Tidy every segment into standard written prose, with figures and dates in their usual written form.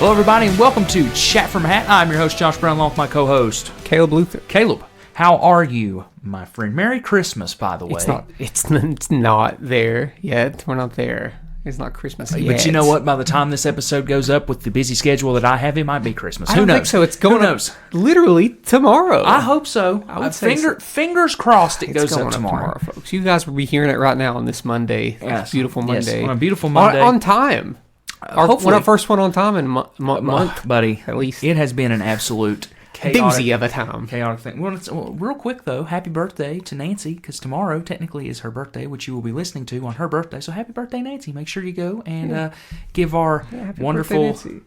Hello, everybody, and welcome to Chat from Hat. I'm your host, Josh Brown, along with my co-host, Caleb Luther. Caleb. How are you, my friend? Merry Christmas, by the way. It's not there yet. We're not there. It's not Christmas yet. But you know what? By the time this episode goes up with the busy schedule that I have, it might be Christmas. I don't think so. It's going up literally tomorrow. I hope so. I would say fingers crossed it goes up tomorrow, folks. You guys will be hearing it right now on this Monday. Yes. Beautiful Monday. Yes, on a beautiful Monday. On time. Hopefully. Our first one on time in month. Buddy, at least. It has been an absolute doozy of a time. Chaotic thing. Well, real quick, though, happy birthday to Nancy, because tomorrow technically is her birthday, which you will be listening to on her birthday. So happy birthday, Nancy. Make sure you go and give our wonderful... Birthday,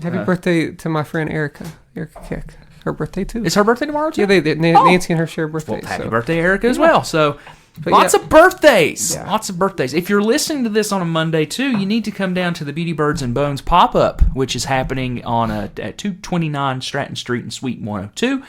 happy birthday to my friend Erica Keck. Her birthday, too. Is her birthday tomorrow, too? Yeah, Nancy and her share birthdays. Well, happy birthday, Erica, as well. So... Lots of birthdays. Yeah. Lots of birthdays. If you're listening to this on a Monday, too, you need to come down to the Beauty Birds and Bones pop-up, which is happening at 229 Stratton Street in Suite 102.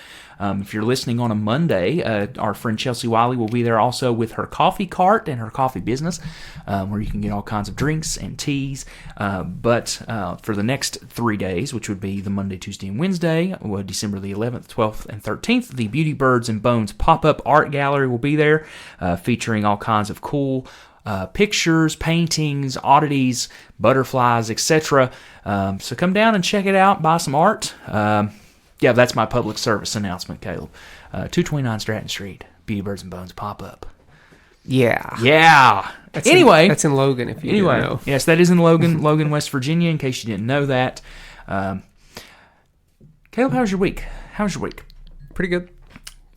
If you're listening on a Monday, our friend Chelsea Wiley will be there also with her coffee cart and her coffee business, where you can get all kinds of drinks and teas. But for the next 3 days, which would be the Monday, Tuesday, and Wednesday, December the 11th, 12th, and 13th, the Beauty Birds and Bones pop-up art gallery will be there, featuring all kinds of cool pictures, paintings, oddities, butterflies, etc. So come down and check it out, buy some art. Yeah, that's my public service announcement, Caleb. 229 Stratton Street, Beauty Birds and Bones pop-up. Yeah. That's in Logan, if you didn't know. Yes, that is in Logan, West Virginia, in case you didn't know that. Caleb, how was your week? Pretty good.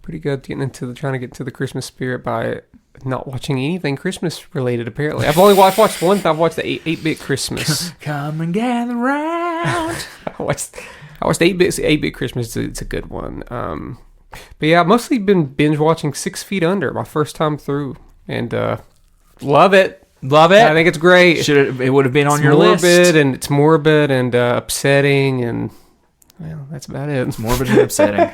Trying to get into the Christmas spirit by not watching anything Christmas related. Apparently, I've only watched one. I've watched the 8-bit Christmas. Come and gather round. I watched 8-bit Christmas. It's a good one. But yeah, I've mostly been binge watching 6 Feet Under, my first time through, and love it. I think it's great. It would have been on your list. It's morbid and upsetting, and well, that's about it. It's morbid and upsetting.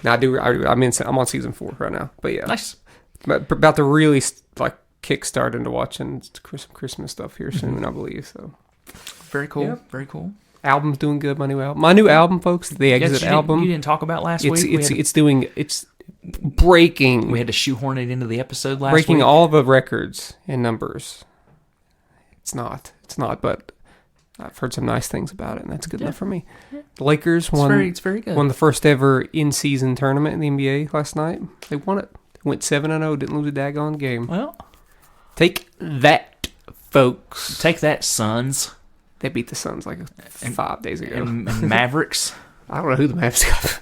Now I'm on season 4 right now, but yeah, nice. About to really kickstart into watching some Christmas stuff here soon, I believe. So very cool. Yep. Very cool. Album's doing good. My new album, folks. The Exit album. You didn't talk about last week. It's breaking. We had to shoehorn it into the episode last week. Breaking all the records and numbers. It's not. But I've heard some nice things about it, and that's good enough for me. Yeah. The Lakers it's very good. Won the first ever in-season tournament in the NBA last night. They won it. Went 7-0. Didn't lose a daggone game. Well, take that, folks. Take that, Suns. They beat the Suns like 5 days ago. And Mavericks. I don't know who the Mavericks got.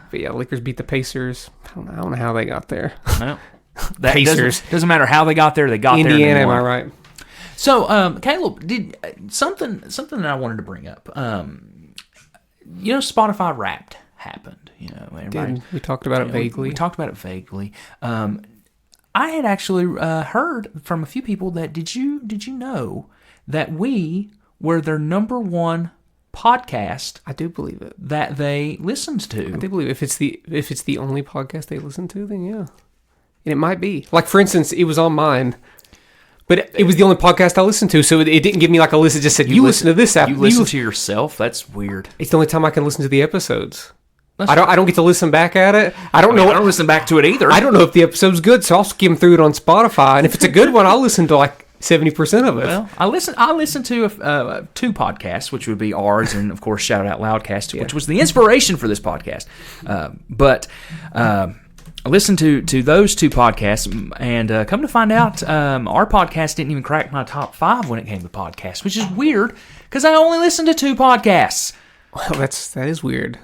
But yeah, Lakers beat the Pacers. I don't know how they got there. Well, Pacers. Doesn't matter how they got there. They got Indiana, there. Indiana, am I right? So, Caleb, did something that I wanted to bring up. Spotify Wrapped happened. We talked about it vaguely. We talked about it vaguely. I had actually heard from a few people that did you know that we were their number one podcast? I do believe it. That they listened to. I do believe if it's the only podcast they listen to, then yeah, and it might be. Like for instance, it was on mine. But it was the only podcast I listened to, so it didn't give me like a list. It just said, you listen to this app. You listen to yourself? That's weird. It's the only time I can listen to the episodes. I don't get to listen back at it. I don't listen back to it either. I don't know if the episode's good, so I'll skim through it on Spotify. And if it's a good one, I'll listen to like 70% of it. Well, I listen to 2 podcasts, which would be ours, and of course, Shout Out Loudcast, which was the inspiration for this podcast. But I listened to those 2 podcasts, and come to find out, our podcast didn't even crack my top 5 when it came to podcasts, which is weird, because I only listened to 2 podcasts. Well, that is weird.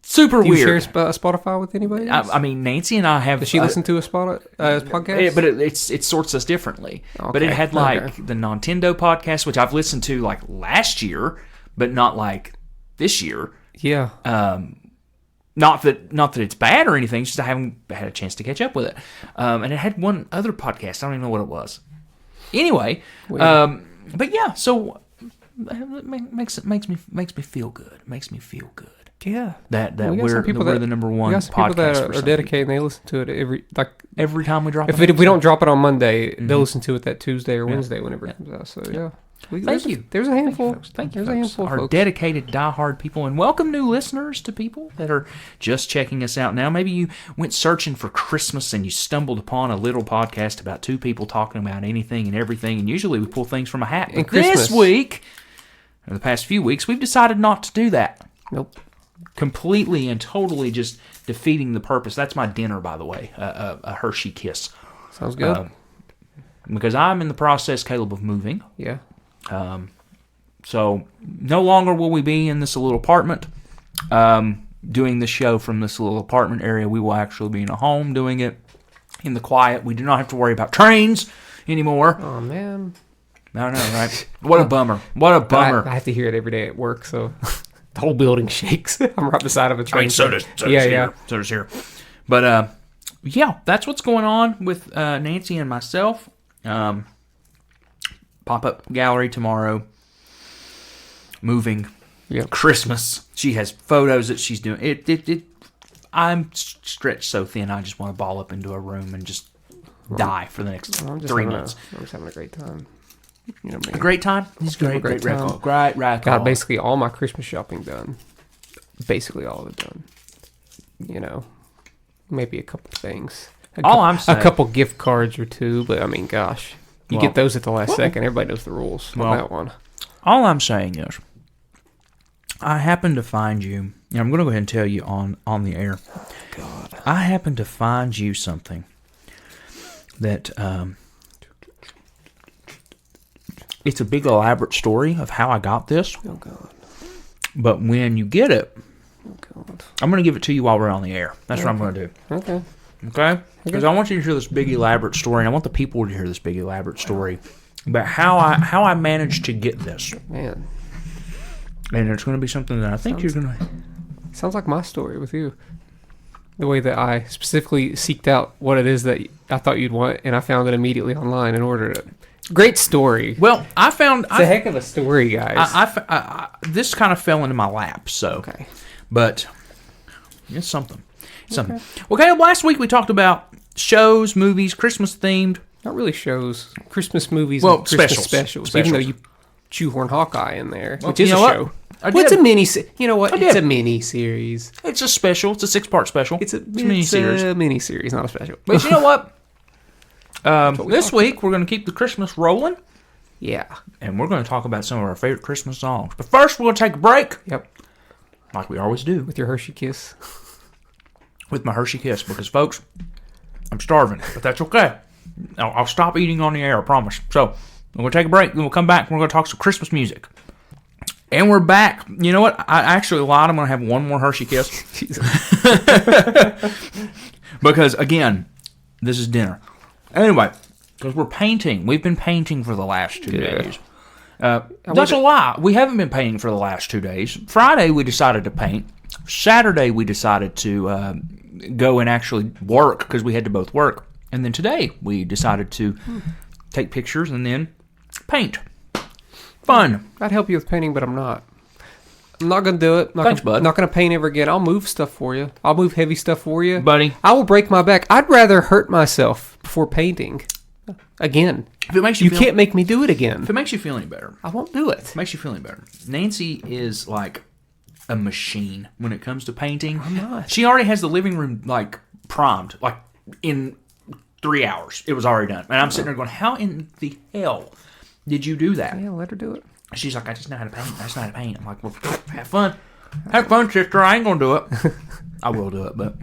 Super weird. Do you share Spotify with anybody else? I mean, Nancy and I have... Does she listen to a podcast? But it sorts us differently. Okay. But it had the Nintendo podcast, which I've listened to like last year, but not like this year. Yeah. Not that it's bad or anything, it's just I haven't had a chance to catch up with it. And it had one other podcast. I don't even know what it was. Anyway, but yeah, so it makes me feel good. It makes me feel good. Yeah, that we're the number one. We got some people that are dedicated and they listen to it every time we drop. If we don't drop it on Monday, they'll listen to it that Tuesday or Wednesday whenever it comes out. So yeah. Thank you. There's a handful. Thank you, There's folks. Our dedicated, diehard people. And welcome new listeners to people that are just checking us out now. Maybe you went searching for Christmas and you stumbled upon a little podcast about two people talking about anything and everything. And usually we pull things from a hat. But this week, or the past few weeks, we've decided not to do that. Nope. Completely and totally just defeating the purpose. That's my dinner, by the way, a Hershey Kiss. Sounds good. Because I'm in the process, Caleb, of moving. Yeah. So no longer will we be in this little apartment doing the show from this little apartment area. We will actually be in a home doing it in the quiet. We do not have to worry about trains anymore. Oh, man. I know, right? What a bummer. What a bummer. I have to hear it every day at work, so the whole building shakes. I'm right beside of a train. So does here. But, yeah, that's what's going on with Nancy and myself. Pop-up gallery tomorrow. Moving. Yep. Christmas. She has photos that she's doing. I'm stretched so thin, I just want to ball up into a room and just die for the next 3 months. I'm just having a great time. You know, a great time? It's great record. Great record. Got basically all my Christmas shopping done. Basically all of it done. You know, maybe a couple things. I'm saying. A couple gift cards or two, but I mean, gosh. You get those at the last second. Everybody knows the rules on that one. All I'm saying is, I happened to find you, and I'm going to go ahead and tell you on the air. Oh, God. I happened to find you something that, it's a big elaborate story of how I got this. Oh, God. But when you get it, oh, God. I'm going to give it to you while we're on the air. That's what I'm going to do. Okay? Because I want you to hear this big elaborate story, and I want the people to hear this big elaborate story about how I managed to get this. Man. And it's going to be something that I think you're going to... Sounds like my story with you. The way that I specifically seeked out what it is that I thought you'd want, and I found it immediately online and ordered it. Great story. Well, I found... It's a heck of a story, guys. I this kind of fell into my lap, so... Okay. But it's something. Okay. Well, last week we talked about shows, movies, Christmas-themed. Not really shows. Christmas movies and Christmas specials. Even though you shoehorn Hawkeye in there, which is a show. It's a mini... You know what? It's a mini-series. It's a special. It's a 6-part special. It's a mini-series. A mini-series, not a special. But you know what? This week, we're going to keep the Christmas rolling. Yeah. And we're going to talk about some of our favorite Christmas songs. But first, we're going to take a break. Yep. Like we always do. With your Hershey Kiss. With my Hershey Kiss. Because, folks, I'm starving. But that's okay. I'll stop eating on the air, I promise. So, we're going to take a break. Then we'll come back and we're going to talk some Christmas music. And we're back. You know what? I actually lied. I'm going to have one more Hershey Kiss. Because, again, this is dinner. Anyway, because we're painting. We've been painting for the last 2 days. That's a lie. We haven't been painting for the last 2 days. Friday, we decided to paint. Saturday, we decided to go and actually work because we had to both work. And then today, we decided to take pictures and then paint. Fun. I'd help you with painting, but I'm not. I'm not going to do it. Thanks, bud. I'm not going to paint ever again. I'll move stuff for you. I'll move heavy stuff for you. Buddy. I will break my back. I'd rather hurt myself before painting. Again. If it makes you can't make me do it again. If it makes you feel any better. I won't do it. If it makes you feel any better. Nancy is like a machine when it comes to painting. I'm not. She already has the living room like primed. Like in 3 hours. It was already done. And I'm sitting there going, how in the hell did you do that? Yeah, let her do it. She's like, I just know how to paint. I'm like, well, have fun. Have fun, sister. I ain't going to do it. I will do it, but...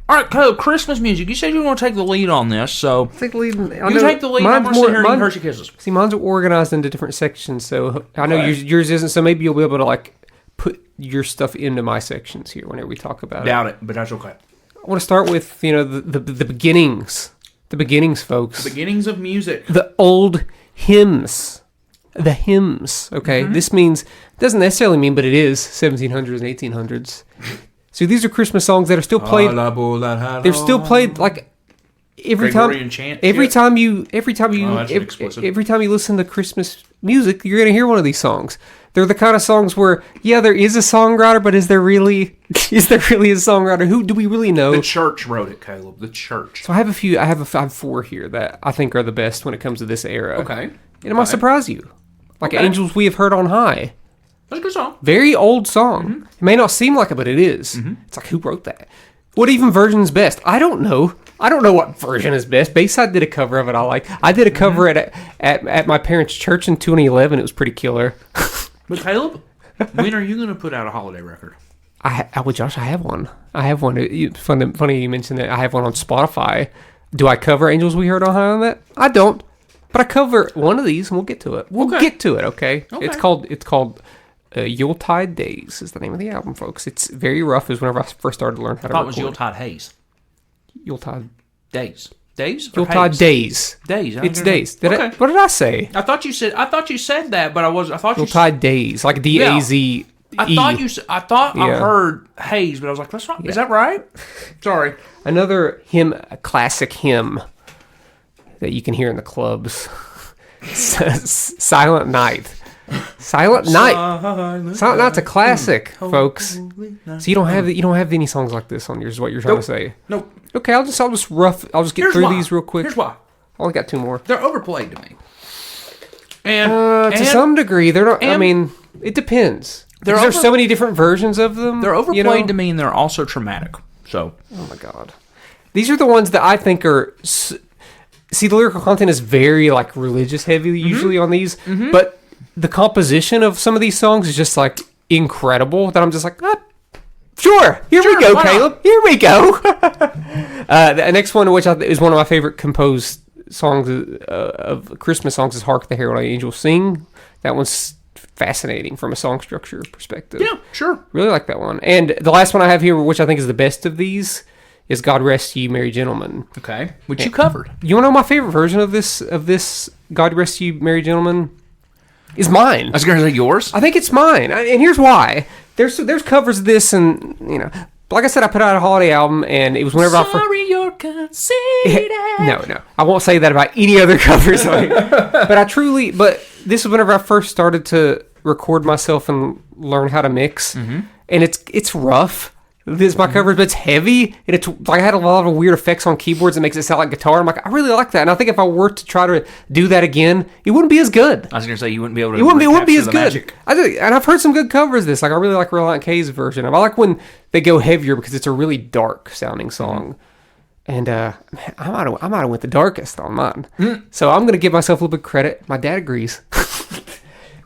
All right, Cole, Christmas music. You said you were going to take the lead on this, so... Take the lead. You take the lead. I'm going to sit here and eat Hershey Kisses. See, mine's organized into different sections, so I know yours isn't, so maybe you'll be able to, like, put your stuff into my sections here whenever we talk about Doubt it, but that's okay. I want to start with, the beginnings. The beginnings, folks. The beginnings of music. The old hymns. The hymns, okay? Mm-hmm. This means, doesn't necessarily mean, but it is 1700s and 1800s. So these are Christmas songs that are still played. They're still played like every time. Every time you listen to Christmas music, you're gonna hear one of these songs. They're the kind of songs where, yeah, there is a songwriter, but is there really a songwriter? Who do we really know? The church wrote it, Caleb. The church. So I have 4 here that I think are the best when it comes to this era. Okay. And it might surprise you. like Angels We Have Heard on High. That's a good song. Very old song. It may not seem like it, but it is. It's like, who wrote that? What even version is best? I don't know. I don't know what version is best. Bayside did a cover of it I like. I did a cover at my parents' church in 2011. It was pretty killer. But Caleb, when are you going to put out a holiday record? Josh, I have one. Funny you mentioned that. I have one on Spotify. Do I cover Angels We Heard on High on that? I don't. But I cover one of these, and we'll get to it. We'll get to it, okay? It's called Yuletide Days is the name of the album, folks. It's very rough. It was whenever I first started to learn how to record. I thought it was Yuletide Haze. Yuletide Days. Days? Yuletide Days. Days. It's days. What did I say? I thought you said that, but I thought Yuletide Days, like D-A-Z. I thought I heard Haze, but I was like, that's wrong. Yeah. Is that right? Sorry. Another hymn, a classic hymn that you can hear in the clubs. Silent Night. Silent Night's a classic, folks. So you don't have any songs like this on yours. Is what you're trying to say? Nope. Okay, I'll just get through these real quick. Here's why. I only got two more. They're overplayed to me. And to some degree, they're not. I mean, it depends. There's so many different versions of them. They're overplayed to me, and they're also traumatic. So, oh my god, these are the ones that I think are. See, the lyrical content is very like religious heavy usually on these, but the composition of some of these songs is just like incredible. That I'm just like, sure, here we go, Caleb. Here we go. The next one, which is one of my favorite composed songs of Christmas songs, is "Hark the Herald Angels Sing." That one's fascinating from a song structure perspective. Yeah, sure. Really like that one. And the last one I have here, which I think is the best of these, is "God Rest Ye Merry Gentlemen." Okay, which you covered. You want to know my favorite version of this "God Rest Ye Merry Gentlemen"? Is mine. I was going to say yours. I think it's mine, and here's why. There's covers of this, and like I said, I put out a holiday album, and it was whenever you're conceited. No, I won't say that about any other covers. But this is whenever I first started to record myself and learn how to mix, and it's rough. This is my covers, but it's heavy, and it's like I had a lot of weird effects on keyboards that makes it sound like guitar. I'm like, I really like that, and I think if I were to try to do that again, it wouldn't be as good. I was going to say you wouldn't be able to. It wouldn't be as good. And I've heard some good covers of this. Like I really like Reliant K's version. I like when they go heavier because it's a really dark sounding song. And I might have went the darkest on mine. So I'm going to give myself a little bit of credit. My dad agrees.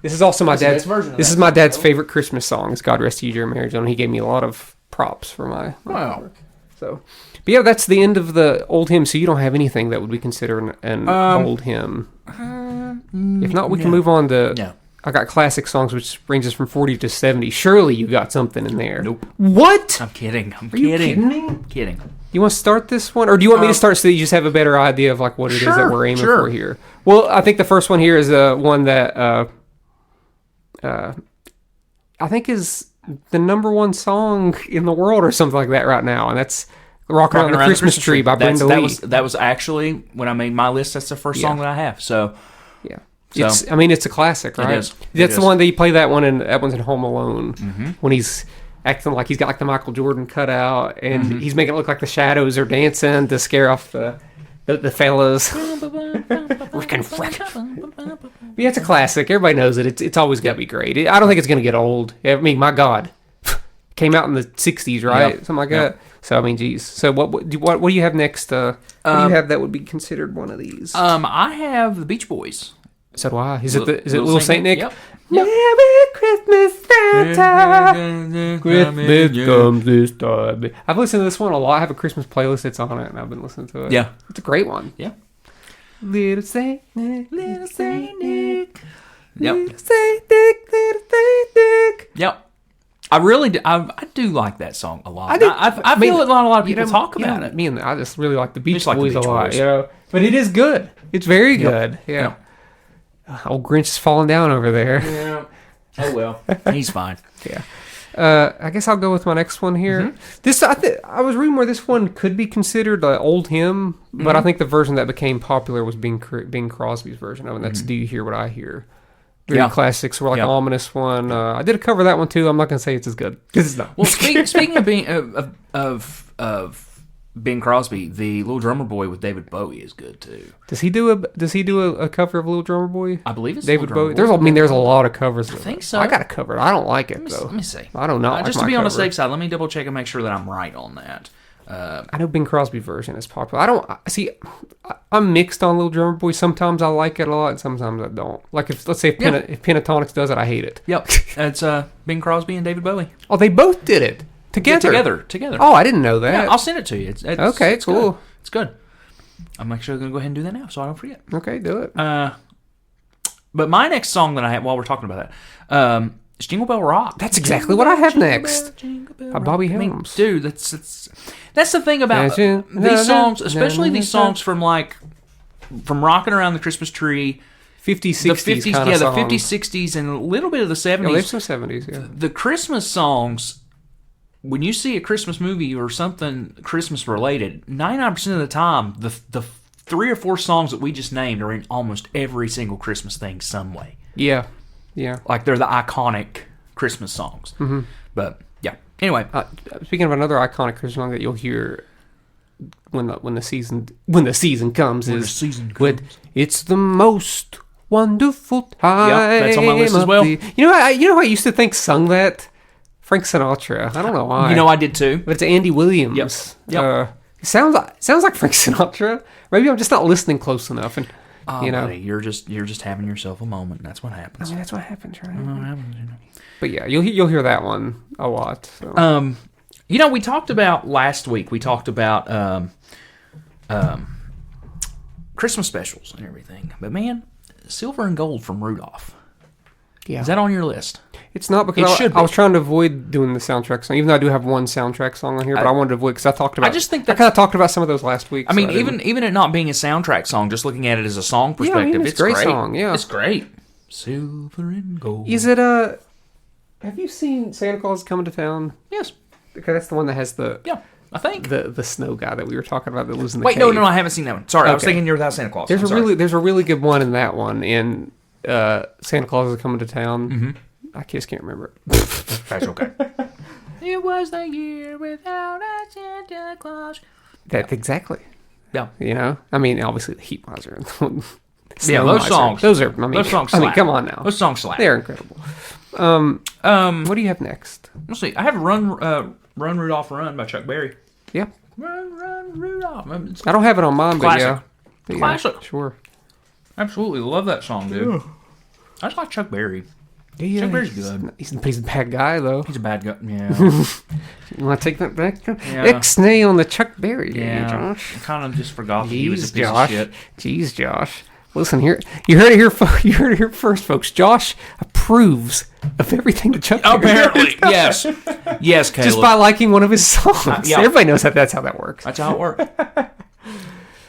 This is also my dad's version. This is my dad's favorite Christmas song. It's "God Rest Ye Merry Gentlemen." He gave me a lot of props for my work. So, but yeah, that's the end of the old hymn. So you don't have anything that would be considered an old hymn. If not, we can move on to. No. I got classic songs, which brings us from 40 to 70. Surely you got something in there. Nope. What? I'm kidding. Are you kidding me? I'm kidding. You want to start this one, or do you want me to start so that you just have a better idea of like what it is that we're aiming for here? Well, I think the first one here is one that I think is the number one song in the world or something like that right now, and that's "Rockin' Around the Christmas Tree" by Brenda Lee. That was actually, when I made my list, that's the first song that I have. So yeah. It's a classic, right? It is. That's the one that you play that one, and that one's in Home Alone when he's acting like he's got like the Michael Jordan cutout, and he's making it look like the shadows are dancing to scare off the fellas. Yeah, it's a classic. Everybody knows it. It's always got to be great. I don't think it's going to get old. I mean, my God, came out in the '60s, right? Something like that. So I mean, geez. So what do you have next? What do you have that would be considered one of these? I have the Beach Boys. So do I. Is it Little Saint Nick? Yep. Merry Christmas, Santa. Christmas comes this time. I've listened to this one a lot. I have a Christmas playlist that's on it, and I've been listening to it. Yeah. It's a great one. Yeah. Little Saint Nick, Little Saint Nick. Yep. Little Saint Nick, Little Saint Nick. Yep. I do like that song a lot. I feel not a lot of people talk about it. I just really like the Beach Boys a lot. But it is good. It's very good. Yeah. Old Grinch is falling down over there. Yeah. Oh well, he's fine. Yeah. I guess I'll go with my next one here. This I was reading where this one could be considered an old hymn, but I think the version that became popular was Bing Crosby's version of it. That's "Do You Hear What I Hear?" Very classics. Were like an ominous one. I did cover that one too. I'm not gonna say it's as good because it's not. Well, speaking of being of Bing Crosby, the Little Drummer Boy with David Bowie is good too. Does he do a cover of Little Drummer Boy? I believe it's David Bowie. There's a lot of covers. I think so. I got it covered. I don't like it Let me see. I don't know. Just to be on the safe side, let me double check and make sure that I'm right on that. I know Bing Crosby version is popular. I don't see. I'm mixed on Little Drummer Boy. Sometimes I like it a lot, and sometimes I don't. Like if Pentatonics does it, I hate it. Yep, it's Bing Crosby and David Bowie. Oh, they both did it together. Together. Oh, I didn't know that. Yeah, I'll send it to you. It's okay, it's cool. Good. It's good. I'm actually going to go ahead and do that now, so I don't forget. Okay, do it. But my next song that I have, while we're talking about that, is Jingle Bell Rock. That's exactly what I have next. Jingle Bell By Bobby Rock. Helms. I mean, dude, that's the thing about these songs, especially these songs from rocking around the Christmas tree. 50s, 60s kind of the songs. 50s, 60s, and a little bit of the 70s. Yeah, there's some 70s, yeah. The Christmas songs, when you see a Christmas movie or something Christmas related, 99% of the time, the 3 or 4 songs that we just named are in almost every single Christmas thing some way. Yeah. Like they're the iconic Christmas songs. Mm-hmm. But yeah. Anyway, speaking of another iconic Christmas song that you'll hear when the season comes, it's the most wonderful time. Yeah, that's on my list as well. You know who I used to think sung that? Frank Sinatra. I don't know why. I did too. But it's Andy Williams. Yep. It sounds like Frank Sinatra. Maybe I'm just not listening close enough, and buddy, you're just having yourself a moment. That's what happens. I mean, that's what happens, right? But yeah, you'll hear that one a lot. So. We talked about last week. We talked about Christmas specials and everything. But man, Silver and Gold from Rudolph. Yeah, is that on your list? It's not, because I was trying to avoid doing the soundtrack song, even though I do have one soundtrack song on here. But I wanted to avoid because I kind of talked about some of those last week. I mean, even it not being a soundtrack song, just looking at it as a song perspective, it's a great song. Yeah, it's great. Silver and Gold. Is it have you seen Santa Claus is Coming to Town? Yes, because that's the one that has I think the snow guy that we were talking about that lives in the cave. No, I haven't seen that one. Sorry, I was thinking You're Without Santa Claus. There's a really good one in that one, and Santa Claus is Coming to Town. Mm-hmm. I just can't remember it. That's okay. It was the year without a Santa Claus. That exactly. Yeah. I mean, obviously the Heat Miser. Those songs. Those songs slap. I mean, come on now. Those songs slap. They're incredible. What do you have next? Let's see. I have Run Rudolph Run by Chuck Berry. Yeah. Run Rudolph. I don't have it on mine, classic. But yeah. Classic. Sure. Absolutely love that song, dude. I just like Chuck Berry. Yeah, Chuck Berry's good. He's a bad guy, though. He's a bad guy. Yeah. You want to take that back? Ixnay on the Chuck Berry, Josh. I kind of just forgot that he was a piece of shit. Jeez, Josh. Listen here. You heard it here first, folks. Josh approves of everything that Chuck Berry apparently, yes. Yes, Caleb. Just by liking one of his songs. Everybody knows that's how that works. That's how it works.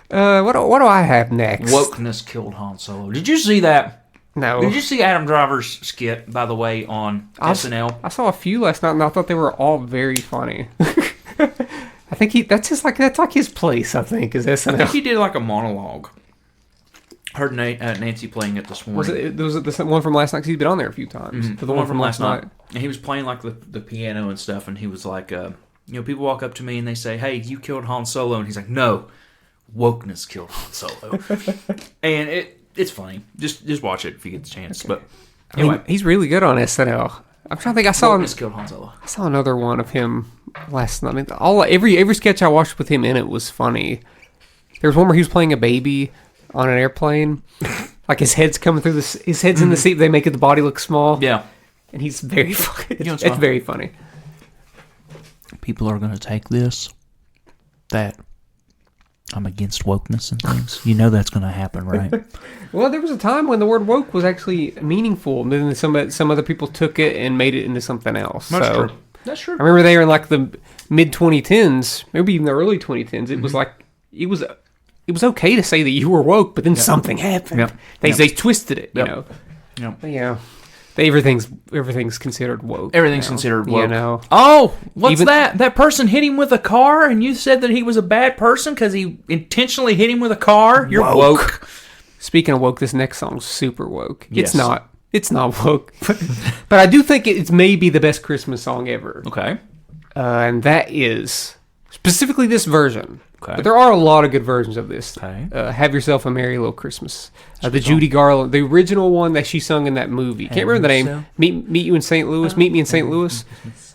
What do I have next? Wokeness killed Han Solo. Did you see that? No. Did you see Adam Driver's skit, by the way, on SNL? I saw a few last night, and I thought they were all very funny. I think that's like his place. I think is SNL. I think he did like a monologue. Heard Nancy playing it this morning. Was it the one from last night? Because he's been on there a few times. Mm-hmm. The one from last night. And he was playing like the piano and stuff, and he was like, people walk up to me and they say, "Hey, you killed Han Solo," and he's like, "No, wokeness killed Han Solo," and it's funny. Just watch it if you get the chance. Okay. But anyway, he's really good on SNL. I'm trying to think. I saw another one of him last night. I mean, every sketch I watched with him in it was funny. There was one where he was playing a baby on an airplane. Like his head's coming through his head's in the seat. They make the body look small. Yeah, and he's very funny. It's very funny. People are going to take this that I'm against wokeness and things. You know that's going to happen, right? Well, there was a time when the word woke was actually meaningful, and then some other people took it and made it into something else. That's true. I remember they were in like the mid 2010s, maybe even the early 2010s. It was like it was okay to say that you were woke, but then something happened. Yep. They twisted it, you know. Yep. But yeah. Everything's considered woke. Everything's considered woke. You know. Oh, what's that? That person hit him with a car, and you said that he was a bad person because he intentionally hit him with a car? You're woke. Speaking of woke, this next song's super woke. Yes. It's not woke. But I do think it's maybe the best Christmas song ever. Okay. And that is Specifically this version. Okay. But there are a lot of good versions of this. Okay. Have Yourself a Merry Little Christmas. The Judy Garland, the original one that she sung in that movie. Can't remember the name. Meet You in St. Louis. Meet Me in St. Louis.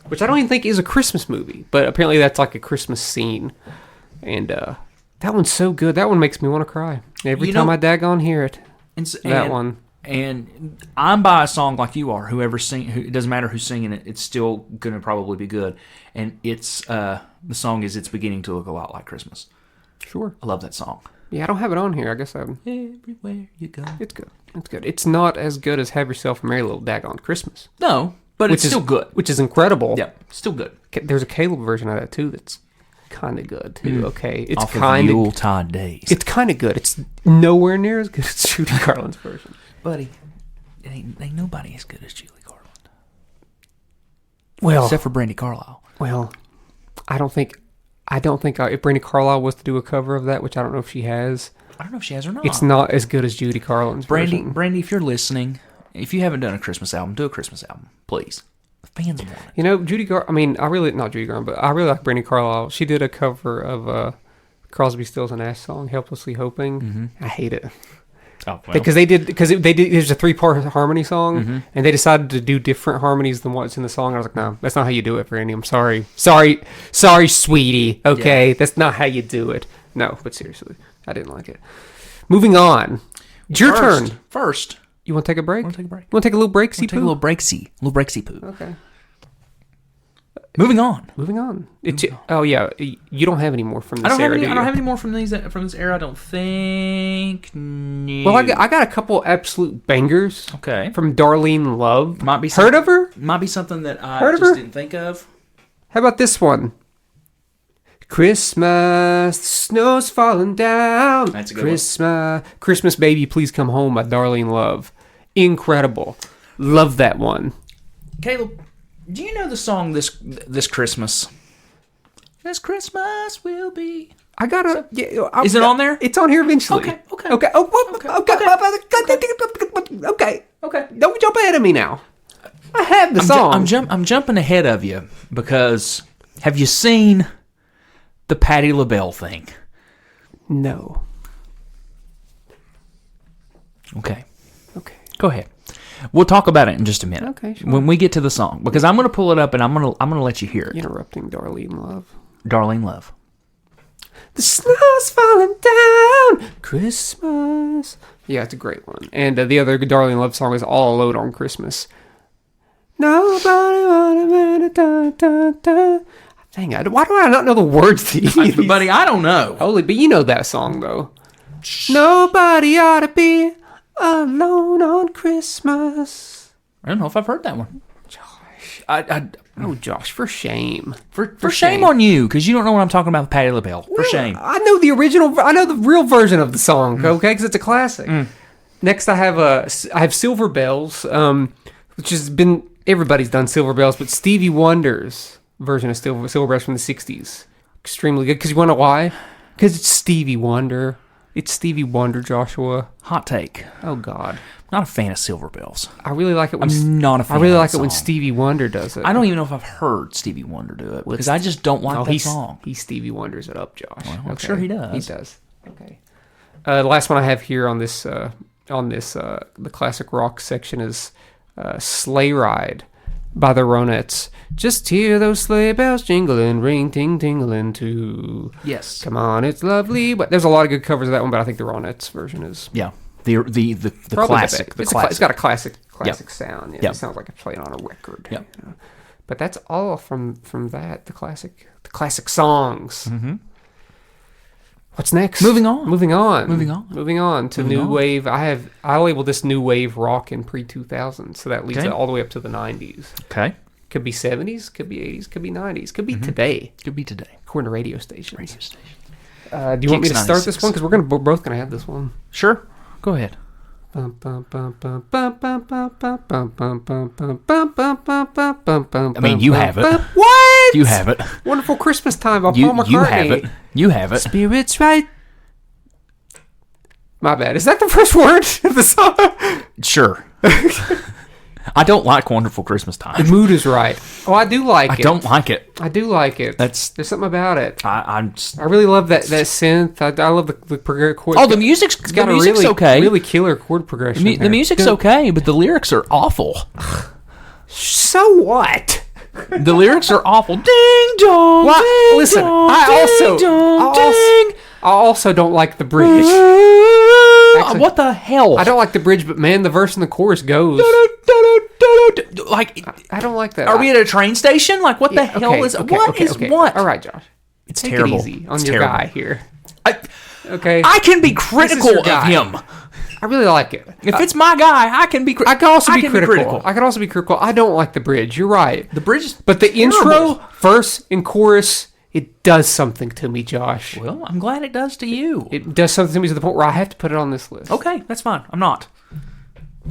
Which I don't even think is a Christmas movie. But apparently that's like a Christmas scene. And that one's so good. That one makes me want to cry. Every time I daggone hear it. That one. And I'm by a song like you are. It doesn't matter who's singing it. It's still going to probably be good. And it's the song is "It's Beginning to Look a Lot Like Christmas." Sure, I love that song. Yeah, I don't have it on here. I guess Everywhere you go. It's good. It's good. It's not as good as "Have Yourself a Merry Little Daggone Christmas." No, but it's still good. Which is incredible. Yeah, still good. There's a Caleb version of that too. That's kind of good too. Okay, it's Off kind of Yuletide days. It's kind of good. It's nowhere near as good as Judy Garland's version. Buddy, ain't nobody as good as Julie Garland. Well, except for Brandi Carlile. Well, I don't think if Brandi Carlile was to do a cover of that, which I don't know if she has. I don't know if she has or not. It's not as good as Judy Garland's version. Brandi, if you're listening, if you haven't done a Christmas album, do a Christmas album, please. The fans want it. You know, not Judy Garland, but I really like Brandi Carlile. She did a cover of Crosby, Stills and Nash song, "Helplessly Hoping." Mm-hmm. I hate it. Oh, well. Because they did. There's a 3-part harmony song, and they decided to do different harmonies than what's in the song. I was like, no, that's not how you do it, Brandy. I'm sorry, sweetie. Okay, that's not how you do it. No, but seriously, I didn't like it. Moving on, it's your turn. First, you want to take a break? I want to take a break. You want to take a little breaksy poo? Take a little breaksy poo. Okay. Moving on. Oh yeah, you don't have any more from this era, do you? I don't have any more from this era. I don't think. No. Well, I got a couple absolute bangers. Okay. From Darlene Love. Might be heard of her? Might be something that I didn't think of. How about this one? Christmas, the snow's falling down. That's a good one. Christmas, baby, please come home by Darlene Love. Incredible. Love that one. Caleb, do you know the song this Christmas? This Christmas will be. I gotta. Yeah, is it on there? It's on here eventually. Okay. Okay. Okay. Don't jump ahead of me now. I have the song. I'm jumping ahead of you because have you seen the Patti LaBelle thing? No. Okay. Go ahead. We'll talk about it in just a minute. Okay, sure. When we get to the song, because I'm going to pull it up and I'm going to let you hear it. Interrupting Darlene Love. Darlene Love. The snow's falling down. Christmas. Yeah, it's a great one. And the other Darlene Love song is All Alone on Christmas. Nobody wanna da da da. Dang, why do I not know the words to these? Buddy, I don't know. But you know that song though. Nobody ought to be alone on Christmas. I don't know if I've heard that one. Josh. Josh, for shame. For shame on you, because you don't know what I'm talking about with Patti LaBelle. For shame. I know the original. I know the real version of the song. Okay, because it's a classic. Next, I have Silver Bells, which has been everybody's done Silver Bells, but Stevie Wonder's version of Silver Bells from the '60s, extremely good. Because you want to know why? Because it's Stevie Wonder. It's Stevie Wonder, Joshua. Hot take. Oh God. Not a fan of Silver Bells. I really like it when I'm not a fan I really of like that it when song. Stevie Wonder does it. I don't even know if I've heard Stevie Wonder do it because I just don't like that song. He Stevie Wonders it up, Josh. Well, I'm sure he does. He does. Okay. The last one I have here on this the classic rock section is Sleigh Ride by the Ronettes. Just hear those sleigh bells jingling, ring ting tingling too. Yes. Come on, it's lovely. But there's a lot of good covers of that one, but I think the Ronettes version is the classic. It's got a classic sound. Yeah, Yep. It sounds like it's playing on a record. Yep. You know? But that's all from that, the classic songs. Mm-hmm. What's next? Moving on to new wave. I label this new wave rock in pre-2000s, so that leads it all the way up to the 90s. Okay. Could be 70s, could be 80s, could be 90s, could be today. Could be today. According to radio stations. Do you want me to start this one? Because we're both going to have this one. Sure. Go ahead. I mean, you have it. What? You have it. Wonderful Christmas Time by Paul McCartney. You have it. Spirits right. My bad. Is that the first word of the song? Sure. I don't like Wonderful Christmas Time. The mood is right. Oh, I do like it. I don't like it. I do like it. There's something about it. I really love that synth. I love the chord. Oh, the music's got okay. Really killer chord progression. The music's okay, but the lyrics are awful. So what? The lyrics are awful. Ding dong. Well, ding, listen, dong, I also don't like the bridge. Actually, what the hell? I don't like the bridge, but man, the verse and the chorus goes. Like, I don't like that. Are we at a train station? Like, what the hell is what? All right, Josh. It's Take terrible. it easy on it's your terrible. guy here. Okay. I can be critical of him. I really like it. If it's my guy, I can be critical. I can also be critical. I can also be critical. I don't like the bridge. You're right. The bridge is But the intro, verse, and chorus, it does something to me, Josh. Well, I'm glad it does to you. It does something to me to the point where I have to put it on this list. Okay, that's fine. I'm not. I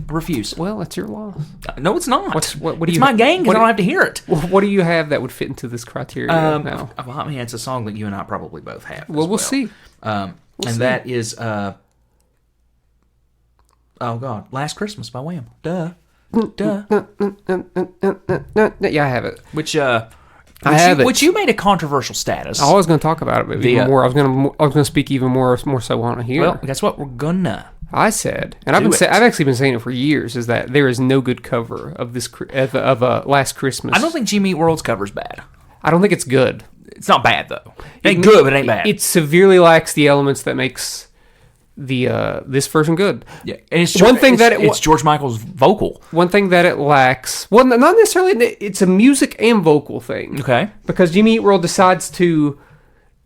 refuse. Well, that's your loss. No, it's not. What do it's you, my game because I don't have to hear it. What do you have that would fit into this criteria now? Well, I mean, it's a song that you and I probably both have. Well, we'll see. That is... oh, God. Last Christmas by Wham. Duh. Yeah, I have it. Which you made a controversial status. I was going to talk about it, but even more. I was going to speak even more so on here. Well, guess what? We're gonna. I said, and I've actually been saying it for years, is that there is no good cover of this of Last Christmas. I don't think Jimmy Eat World's cover's bad. I don't think it's good. It's not bad though. It ain't good, but it ain't bad. It severely lacks the elements that makes the this version good. Yeah, and it's George Michael's vocal. One thing that it lacks, well, not necessarily. It's a music and vocal thing. Okay, because Jimmy Eat World decides to,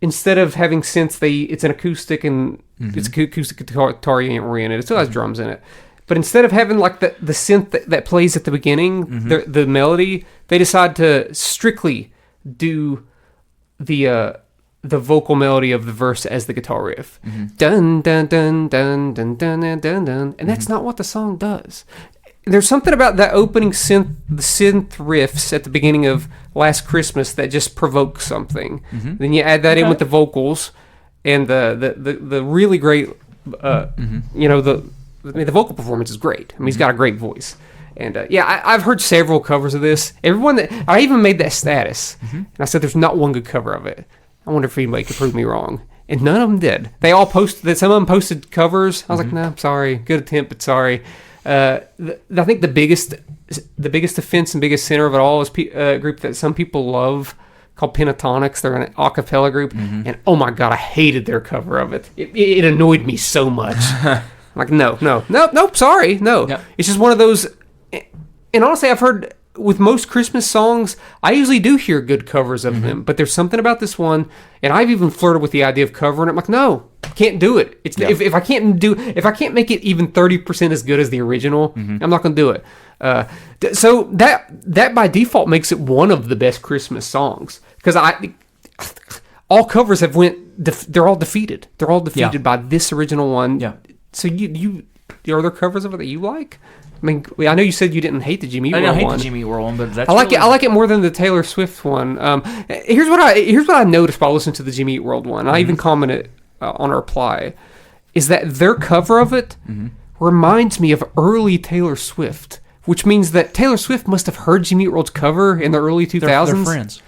instead of having synths, it's an acoustic and it's acoustic guitar oriented. It still has drums in it, but instead of having like the synth that plays at the beginning, the melody, they decide to strictly do the vocal melody of the verse as the guitar riff. Dun dun dun dun dun dun dun dun dun, and that's not what the song does. There's something about that opening the synth riffs at the beginning of Last Christmas that just provokes something. Then you add that in with the vocals and the really great, the vocal performance is great. I mean, he's got a great voice. And I've heard several covers of this. Everyone I even made that status, and I said there's not one good cover of it. I wonder if anybody could prove me wrong. And none of them did. They all posted. Some of them posted covers. I was like, no, I'm sorry. Good attempt, but sorry. I think the biggest offense and biggest center of it all is a group that some people love called Pentatonics. They're an a cappella group, and oh my god, I hated their cover of it. It annoyed me so much. I'm like, no, sorry, no. Yep. It's just one of those. And honestly, I've heard with most Christmas songs, I usually do hear good covers of them, but there's something about this one, and I've even flirted with the idea of covering it. I'm like, no, can't do it. It's if I can't make it even 30% as good as the original, I'm not going to do it. So that by default makes it one of the best Christmas songs, because all covers they're all defeated. They're all defeated by this original one. Yeah. So are there covers of it that you like? I mean, I know you said you didn't hate the Jimmy Eat World one. I don't hate the Jimmy Eat World one, but that's I like it more than the Taylor Swift one. Here's what I noticed while listening to the Jimmy Eat World one. I even commented on a reply, is that their cover of it reminds me of early Taylor Swift, which means that Taylor Swift must have heard Jimmy Eat World's cover in the early 2000s. They're friends.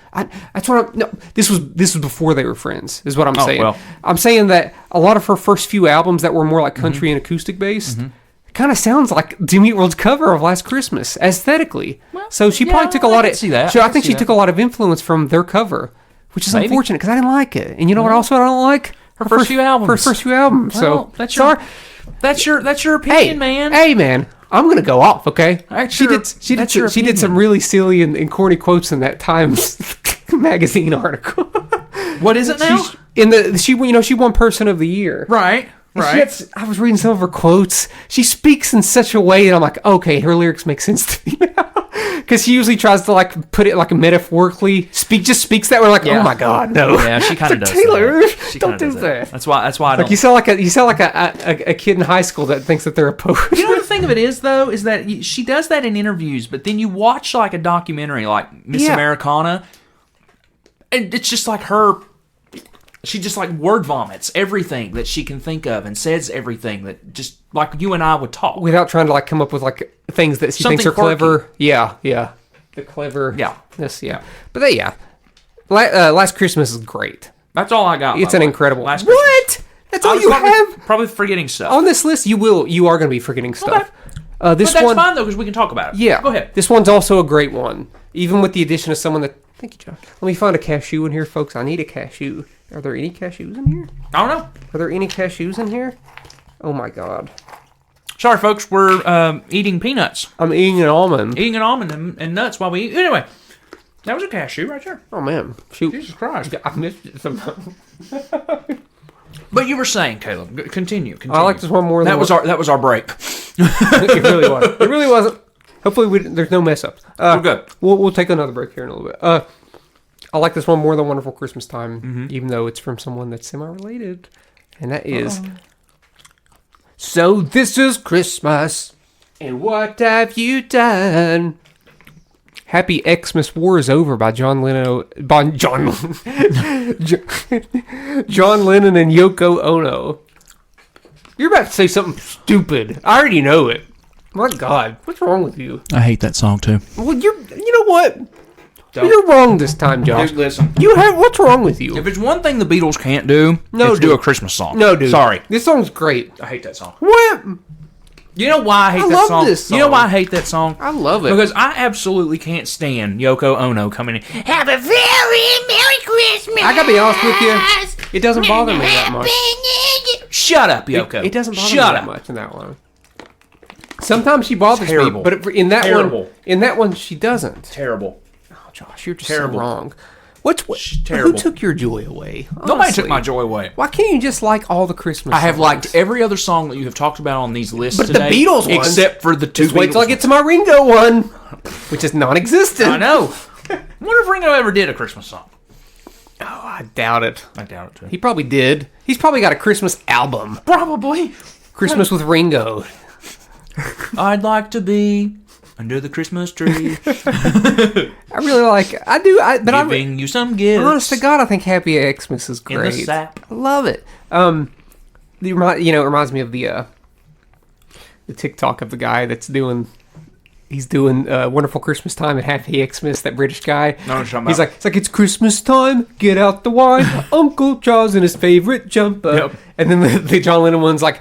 That's what this was before they were friends, is what I'm saying. Well. I'm saying that a lot of her first few albums that were more like country and acoustic based kind of sounds like Jimmy Eat World's cover of Last Christmas aesthetically. Well, so she probably took a lot of. I think she took a lot of influence from their cover, which is unfortunate because I didn't like it. And you know what? Also, I don't like her first few albums. Her first few albums. Well, so that's your opinion, man. Hey, man. I'm gonna go off, okay? She did some really silly and corny quotes in that Times magazine article. What is it now? She won Person of the Year. Right. I was reading some of her quotes. She speaks in such a way that I'm like, okay, her lyrics make sense to me now. Because she usually tries to like put it like metaphorically. Just speaks that way. Like, oh my god, no. Yeah, she kind of does. Taylor, don't do that. That's why I don't. You sound like a kid in high school that thinks that they're a poet. You know the thing of it is though, is that she does that in interviews, but then you watch like a documentary like Miss Americana, and it's just like her she just like word vomits everything that she can think of and says everything that just like you and I would talk without trying to like come up with like things that she thinks are quirky. clever. Yeah. The clever. Yeah. But Last Christmas is great. That's all I got. It's an incredible. Last Christmas. What? That's all you have? Probably forgetting stuff. On this list, you are going to be forgetting stuff. Okay. This but that's fine, though, because we can talk about it. Yeah. Go ahead. This one's also a great one. Even with the addition of someone that... Thank you, John. Let me find a cashew in here, folks. I need a cashew. Are there any cashews in here? I don't know. Are there any cashews in here? Oh, my God. Sorry, folks. We're eating peanuts. I'm eating an almond. Eating an almond and nuts while we eat. Anyway, that was a cashew right there. Oh, man. Shoot. Jesus Christ. Yeah, I missed it somehow. But you were saying, Caleb, continue. I like this one more than that was our break. It really was. It really wasn't. Hopefully, there's no mess ups. We're good. We'll take another break here in a little bit. I like this one more than Wonderful Christmas Time, even though it's from someone that's semi-related, and that is. So this is Christmas, and what have you done? Happy Xmas War is Over by John Lennon. John Lennon and Yoko Ono. You're about to say something stupid. I already know it. My God, what's wrong with you? I hate that song too. Well, you know what? You're wrong this time, Josh. Dude, listen. What's wrong with you? If it's one thing the Beatles can't do, it's do a Christmas song. No, dude. Sorry. This song's great. I hate that song. What? You know why I hate that love song? This song? You know why I hate that song? I love it. Because I absolutely can't stand Yoko Ono coming in. Have a very Merry Christmas. I gotta be honest with you. It doesn't bother me that much. Shut up, Yoko. It doesn't bother me that much in that one. Sometimes she bothers me, but in that one, she doesn't. Terrible. Oh, Josh, you're just so wrong. Terrible. Who took your joy away? Honestly. Nobody took my joy away. Why can't you just like all the Christmas songs? I have liked every other song that you have talked about on these lists but today. The Beatles ones, except for the two just wait Beatles till I get to my Ringo one, which is non-existent. I know. I wonder if Ringo ever did a Christmas song. Oh, I doubt it. I doubt it, too. He probably did. He's probably got a Christmas album. Probably. Christmas with Ringo. I'd like to be under the Christmas tree. I really like it. I do. But giving you some gifts. Honest to God, I think Happy Xmas is great. In the sap. I love it. It reminds me of the TikTok of the guy that's doing. He's doing Wonderful Christmas Time at Happy Xmas. That British guy. No, he's like, it's Christmas time. Get out the wine. Uncle Charles in his favorite jumper. Yep. And then the John Lennon one's like,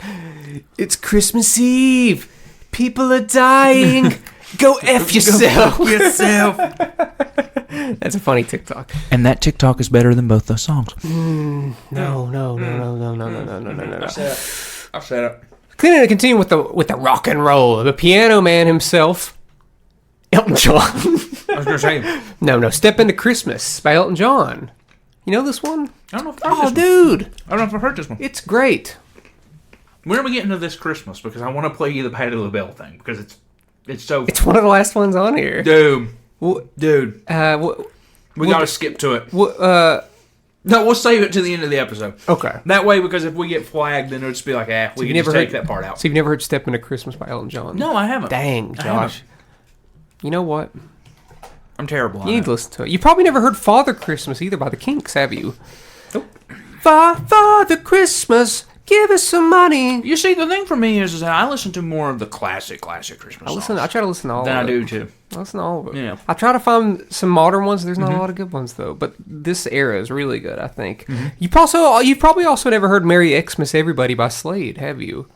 it's Christmas Eve. People are dying. Go F yourself. Go F yourself. That's a funny TikTok. And that TikTok is better than both those songs. No. I said it. Continue with the rock and roll. The piano man himself, Elton John. I was going to say. No. Step Into Christmas by Elton John. You know this one? I don't know if I've heard this one. Dude. I don't know if I've heard this one. It's great. When are we getting to this Christmas? Because I want to play you the Patti LaBelle thing. Because it's so... It's one of the last ones on here. Dude. We got to skip to it. No, we'll save it to the end of the episode. Okay. That way, because if we get flagged, then it'll just be like, we can just take that part out. So you've never heard Step Into Christmas by Elton John? No, I haven't. Dang, Josh. You know what? I'm terrible on You need to listen to it. You probably never heard Father Christmas either by the Kinks, have you? Nope. Father Christmas, give us some money. You see, the thing for me is that I listen to more of the classic Christmas songs. I try to listen to all of it. Then I do, too. I listen to all of it. Yeah. I try to find some modern ones. There's not a lot of good ones, though. But this era is really good, I think. Mm-hmm. You've probably also never heard Merry Xmas Everybody by Slade, have you?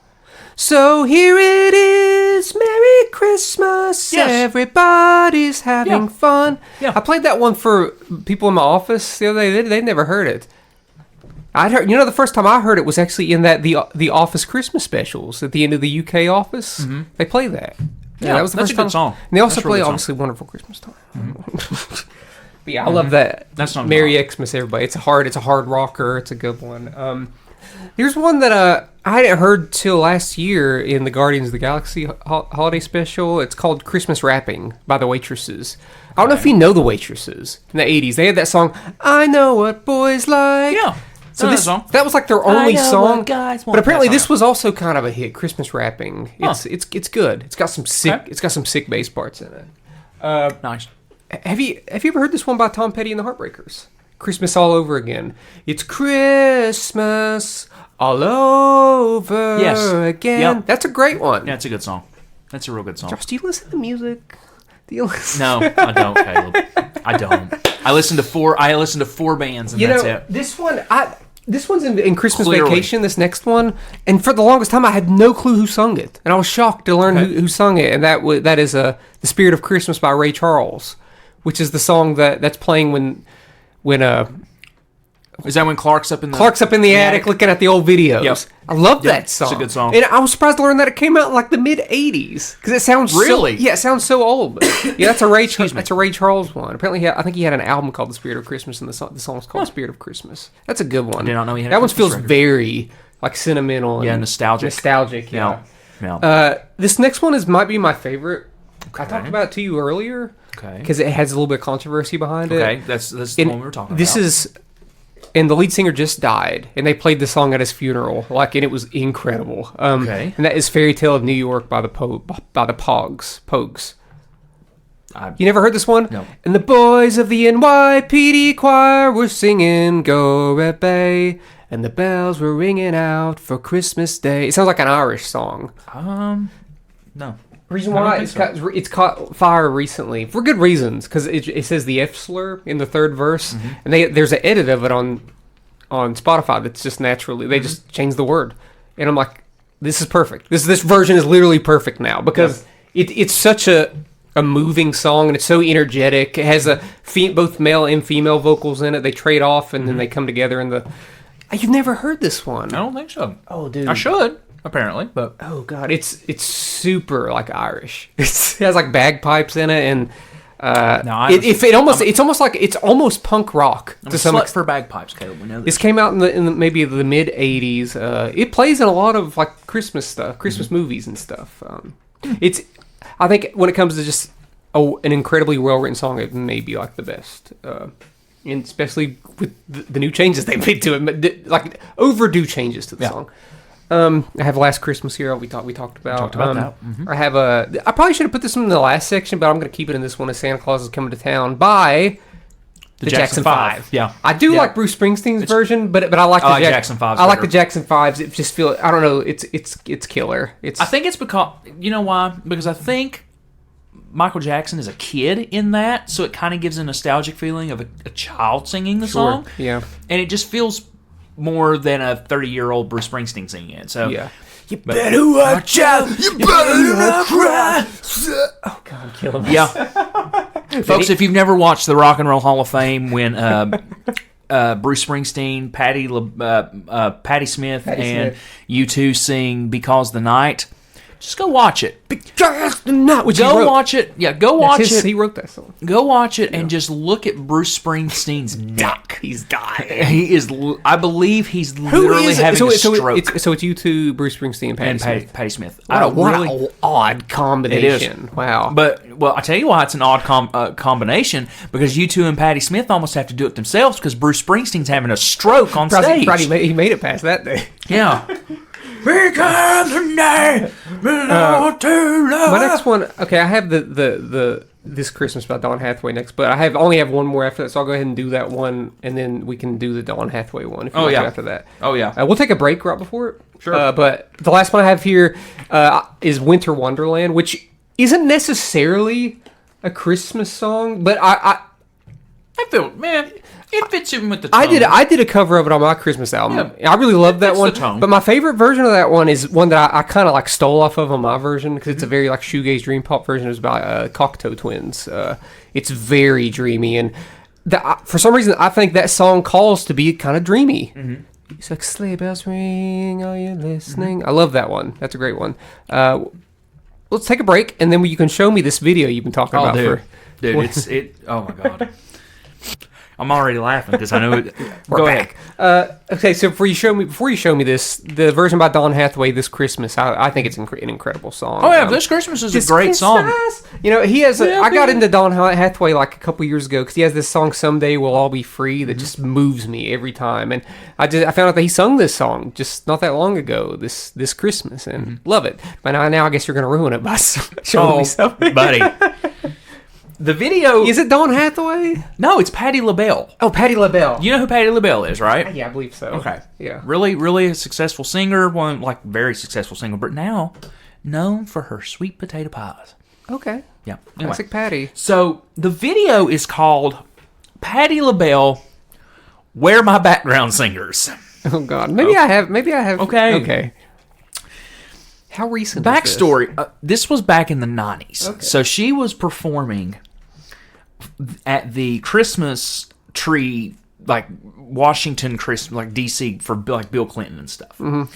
So here it is, Merry Christmas, yes. Everybody's having fun. Yeah. I played that one for people in my office the other day. They'd never heard it. I'd heard, the first time I heard it was actually in the Office Christmas specials at the end of the UK Office. Mm-hmm. They play that. Yeah, that was the first time. That's a good song. And they also play, obviously, Wonderful Christmas Time. Mm-hmm. But yeah, I love that. That song. Merry Xmas, Everybody. It's a hard rocker. It's a good one. Here's one that I hadn't heard till last year in the Guardians of the Galaxy holiday special. It's called Christmas Rapping by the Waitresses. I don't know if you know the Waitresses in the 80s. They had that song, I Know What Boys Like. Yeah. So that was like their only song. But apparently this was also kind of a hit, Christmas Rapping. It's good. It's got some sick bass parts in it. Nice. Have you ever heard this one by Tom Petty and the Heartbreakers? Christmas All Over Again. It's Christmas all over again. Yep. That's a great one. Yeah, it's a good song. That's a real good song. Josh, do you listen to music? Do you listen? No, I don't, Caleb. I don't. I listen to four bands, and that's it. This one's in Christmas Vacation, this next one, and for the longest time I had no clue who sung it, and I was shocked to learn who sung it, and that is The Spirit of Christmas by Ray Charles, which is the song that's playing when is that when Clark's up in the attic looking at the old videos? Yep. I love that song. It's a good song. And I was surprised to learn that it came out in like the mid '80s because it sounds it sounds so old. Yeah, that's a Ray Charles one. Apparently, I think he had an album called The Spirit of Christmas, and the song's called Spirit of Christmas. That's a good one. I did not know he had that one feels very like sentimental and nostalgic. Yeah. Yeah. This next one might be my favorite. Okay. I talked about it to you earlier. Okay. Because it has a little bit of controversy behind it. Okay, that's the one we were talking about. And the lead singer just died, and they played the song at his funeral, and it was incredible. And that is "Fairy Tale of New York" by the Pogues. You never heard this one? No. And the boys of the NYPD choir were singing "Go Red Bay," and the bells were ringing out for Christmas Day. It sounds like an Irish song. No. Reason why it's caught fire recently for good reasons, because it says the F slur in the third verse, and there's an edit of it on Spotify that's just naturally they just changed the word, and I'm like, this is perfect. This version is literally perfect now because it's such a moving song and it's so energetic. It has both male and female vocals in it. They trade off and then they come together in the. You've never heard this one? I don't think so. Oh, dude, I should. Apparently, but oh god, it's super like Irish. It has like bagpipes in it, and it's almost punk rock to some extent. For bagpipes, Caleb. We know this came out in the maybe the mid '80s. It plays in a lot of like Christmas stuff, Christmas movies and stuff. I think when it comes to just an incredibly well written song, it may be like the best. And especially with the new changes they made to it, like overdue changes to the song. I have Last Christmas Hero. We talked about that. I have I probably should have put this in the last section, but I'm going to keep it in this one. As Santa Claus is Coming to Town by the Jackson 5. Yeah, I do like Bruce Springsteen's version, but I like the Jackson 5. I like the Jackson 5s. It just feels, I don't know. It's killer. I think it's because, you know why? Because I think Michael Jackson is a kid in that, so it kind of gives a nostalgic feeling of a child singing the song. Yeah, and it just feels more than a 30-year-old Bruce Springsteen singing it. So you better watch out. You better not cry. Oh God, I'm killing myself. Yeah, folks, if you've never watched the Rock and Roll Hall of Fame when Bruce Springsteen, Patti Smith, and U2 sing "Because the Night," just go watch it. Because the night. Watch it. Yeah, go watch it. He wrote that song. Go watch it and just look at Bruce Springsteen's neck. He's dying. He is. I believe he's literally having a stroke. So it's you two, Bruce Springsteen, and Patti Smith. What an odd combination. It is. Wow. But I tell you why it's an odd combination, because U2 and Patti Smith almost have to do it themselves because Bruce Springsteen's having a stroke on stage. He made it past that day. Yeah. Because the night belongs to love. My next one, okay, I have the This Christmas by Dawn Hathaway next, but I only have one more after that, so I'll go ahead and do that one, and then we can do the Dawn Hathaway one if you want to after that. Oh, yeah. We'll take a break right before it. Sure. But the last one I have here is Winter Wonderland, which isn't necessarily a Christmas song, but I feel, man, it fits in with the tone. I did a cover of it on my Christmas album. Yeah, I really love that one. But my favorite version of that one is one that I kind of like stole off of on my version because it's a very like shoegaze dream pop version. It's by Cocteau Twins. It's very dreamy, and for some reason I think that song calls to be kind of dreamy. Mm-hmm. It's like sleigh bells ring, are you listening? I love that one. That's a great one. Let's take a break, and then you can show me this video you've been talking about. Dude, oh my God. I'm already laughing because I know it. Go back. Okay, so before you show me this, the version by Dawn Hathaway, "This Christmas," I think it's an incredible song. Oh yeah, "This Christmas" is a great song. You know, he has. I got into Dawn Hathaway like a couple years ago because he has this song "Someday We'll All Be Free" that just moves me every time, and I found out that he sung this song just not that long ago, this Christmas, and love it. But now I guess you're gonna ruin it by showing me something, buddy. The video... Is it Dawn Hathaway? No, it's Patti LaBelle. Oh, Patti LaBelle. You know who Patti LaBelle is, right? Yeah, I believe so. Okay. Yeah. Really, really a successful singer. One, like, very successful singer. But now, known for her sweet potato pies. Okay. Yeah. Anyway. Classic Patti. So, the video is called Patti LaBelle, Where My Background Singers. Oh, God. Maybe I have. Okay. How recent Backstory. is this? This was back in the 90s. Okay. So, she was performing at the Christmas tree, like Washington Christmas, like DC for like Bill Clinton and stuff. Mm-hmm.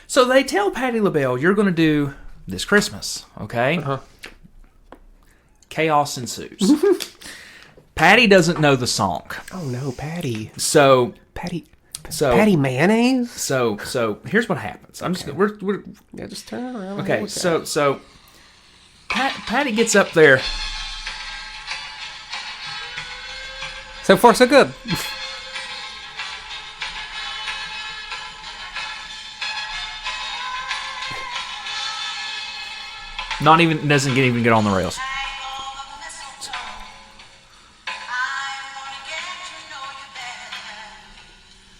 So they tell Patti LaBelle, "You're going to do this Christmas, okay?" Uh-huh. Chaos ensues. Patti doesn't know the song. Oh no, Patti. So Patti mayonnaise. So here's what happens. I'm just we're Yeah, just turn it around. okay. So Patti gets up there. So far, so good. Doesn't even get on the rails.